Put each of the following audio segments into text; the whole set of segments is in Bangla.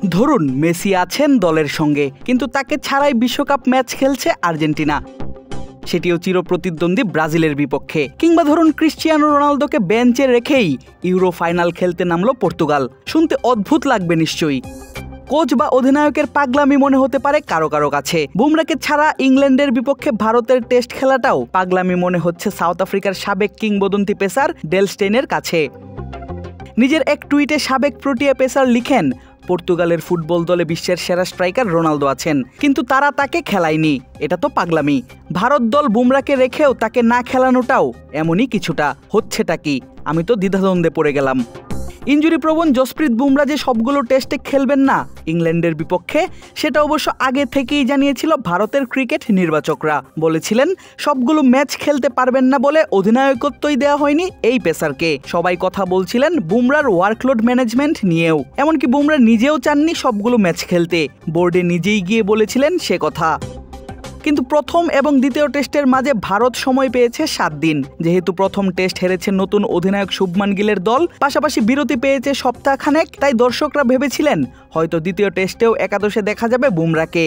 ধরুন মেসি আছেন দলের সঙ্গে, কিন্তু তাকে ছাড়াই বিশ্বকাপ ম্যাচ খেলছে আর্জেন্টিনা, সেটিও চিরপ্রতিদ্বন্দ্বী ব্রাজিলের বিপক্ষে। কিংবা ধরুন ক্রিশ্চিয়ানো রোনালদোকে বেঞ্চে রেখেই ইউরো ফাইনাল খেলতে নামলো পর্তুগাল। শুনতে অদ্ভুত লাগবে নিশ্চয়ই। কোচ বা অধিনায়কের পাগলামি মনে হতে পারে কারো কারো কাছে। বুমরাকে ছাড়া ইংল্যান্ডের বিপক্ষে ভারতের টেস্ট খেলাটাও পাগলামি মনে হচ্ছে সাউথ আফ্রিকার সাবেক কিংবদন্তি পেসার ডেল স্টেইনের কাছে। নিজের এক টুইটে সাবেক প্রোটিয়া পেসার লিখেন, পর্তুগালের ফুটবল দলে বিশ্বের সেরা স্ট্রাইকার রোনালদো আছেন, কিন্তু তারা তাকে খেলায়নি, এটা তো পাগলামি। ভারত দল বুমরাকে রেখেও তাকে না খেলানোটাও এমনই কিছুটা। হচ্ছেটা কি? আমি তো দ্বিধাদ্বন্দ্বে পড়ে গেলাম। ইনজুরি প্রবণ জসপ্রীত বুমরা যে সবগুলো টেস্টে খেলবেন না ইংল্যান্ডের বিপক্ষে, সেটা অবশ্য আগে থেকেই জানিয়েছিল ভারতের ক্রিকেট নির্বাচকরা। বলেছিলেন সবগুলো ম্যাচ খেলতে পারবেন না বলে অধিনায়কত্বই দেওয়া হয়নি এই পেসারকে। সবাই কথা বলছিলেন বুমরার ওয়ার্কলোড ম্যানেজমেন্ট নিয়েও। এমনকি বুমরা নিজেও চাননি সবগুলো ম্যাচ খেলতে, বোর্ডে নিজেই গিয়ে বলেছিলেন সে কথা। কিন্তু প্রথম এবং দ্বিতীয় টেস্টের মাঝে ভারত সময় পেয়েছে 7 দিন। যেহেতু প্রথম টেস্ট হেরেছে নতুন অধিনায়ক শুভমান গিলের দল, পাশাপাশি বিরতি পেয়েছে সপ্তাহখানেক, তাই দর্শকরা ভেবেছিলেন হয়তো দ্বিতীয় টেস্টেও একাদশে দেখা যাবে বুমরাকে।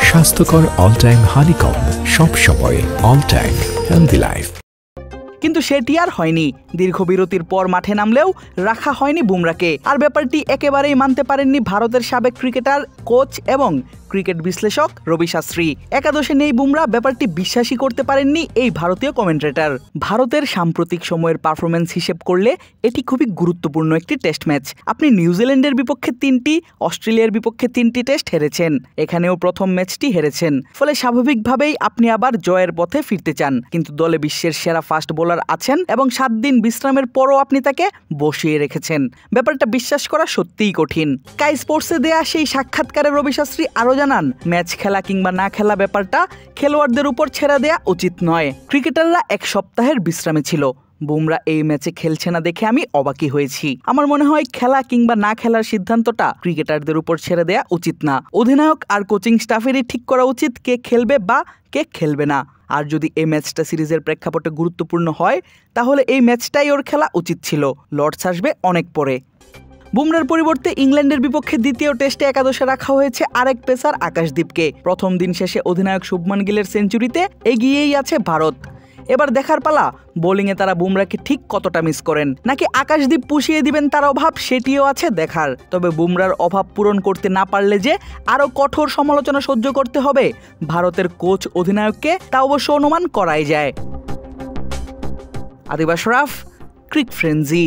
স্বাস্থ্যকর অল টাইম হানিকম, সব সময় অল টাইম হেলদি লাইফ। কিন্তু সেটি আর হয়নি। দীর্ঘ বিরতির পর মাঠে নামলেও রাখা হয়নি বুমরাকে। আর ব্যাপারটি একেবারেই মানতে পারেননি ভারতের সাবেক ক্রিকেটার, কোচ এবং ক্রিকেট বিশ্লেষক রবি শাস্ত্রী। একাদশে নেই বুমরা, ব্যাপারটি বিশ্বাসই করতে পারেননি এই ভারতীয় কমেন্ট্রেটর। ভারতের সাম্প্রতিক সময়ের পারফরমেন্স হিসেব করলে এটি খুবই গুরুত্বপূর্ণ একটি টেস্ট ম্যাচ। আপনি নিউজিল্যান্ডের বিপক্ষে 3টি, অস্ট্রেলিয়ার বিপক্ষে 3টি টেস্ট হেরেছেন, এখানেও প্রথম ম্যাচটি হেরেছেন। ফলে স্বাভাবিকভাবেই আপনি আবার জয়ের পথে ফিরতে চান। কিন্তু দলে বিশ্বের সেরা ফাস্ট বোলার আছেন এবং 7 দিন বিশ্রামের পরও আপনি তাকে বসিয়ে রেখেছেন। ব্যাপারটা বিশ্বাস করা সত্যিই কঠিন। স্কাই স্পোর্টসে দেয়া সেই সাক্ষাৎকারে রবি শাস্ত্রী আরও জানান, ম্যাচ খেলা কিংবা না খেলা ব্যাপারটা খেলোয়াড়দের উপর ছেড়ে দেয়া উচিত নয়। ক্রিকেটাররা 1 সপ্তাহের বিশ্রামে ছিল। বুমরা এই ম্যাচে খেলছে না দেখে আমি অবাকই হয়েছি। আমার মনে হয় খেলা কিংবা না খেলার সিদ্ধান্তটা ক্রিকেটারদের উপর ছেড়ে দেয়া উচিত না। অধিনায়ক আর কোচিং স্টাফেরই ঠিক করা উচিত কে খেলবে বা কে খেলবে না। আর যদি এই ম্যাচটা সিরিজের প্রেক্ষাপটে গুরুত্বপূর্ণ হয়, তাহলে এই ম্যাচটাই ওর খেলা উচিত ছিল। লর্ডস আসবে অনেক পরে। বুমরার পরিবর্তে ইংল্যান্ডের বিপক্ষে দ্বিতীয় টেস্টে একাদশে রাখা হয়েছে আরেক পেসার আকাশদীপকে। প্রথম দিন শেষে অধিনায়ক শুভমান গিলের সেঞ্চুরিতে এগিয়েই আছে ভারত। এবার দেখার পালা, বোলিংয়ে তারা বুমরাকে ঠিক কতটা মিস করেন, নাকি আকাশদীপ পুষিয়ে দিবেন তার অভাব, সেটিও আছে দেখার। তবে বুমরার অভাব পূরণ করতে না পারলে যে আরও কঠোর সমালোচনা সহ্য করতে হবে ভারতের কোচ অধিনায়ককে, তা অবশ্য অনুমান করাই যায়। আদিবা শরাফ, ক্রিক ফ্রেন্জি।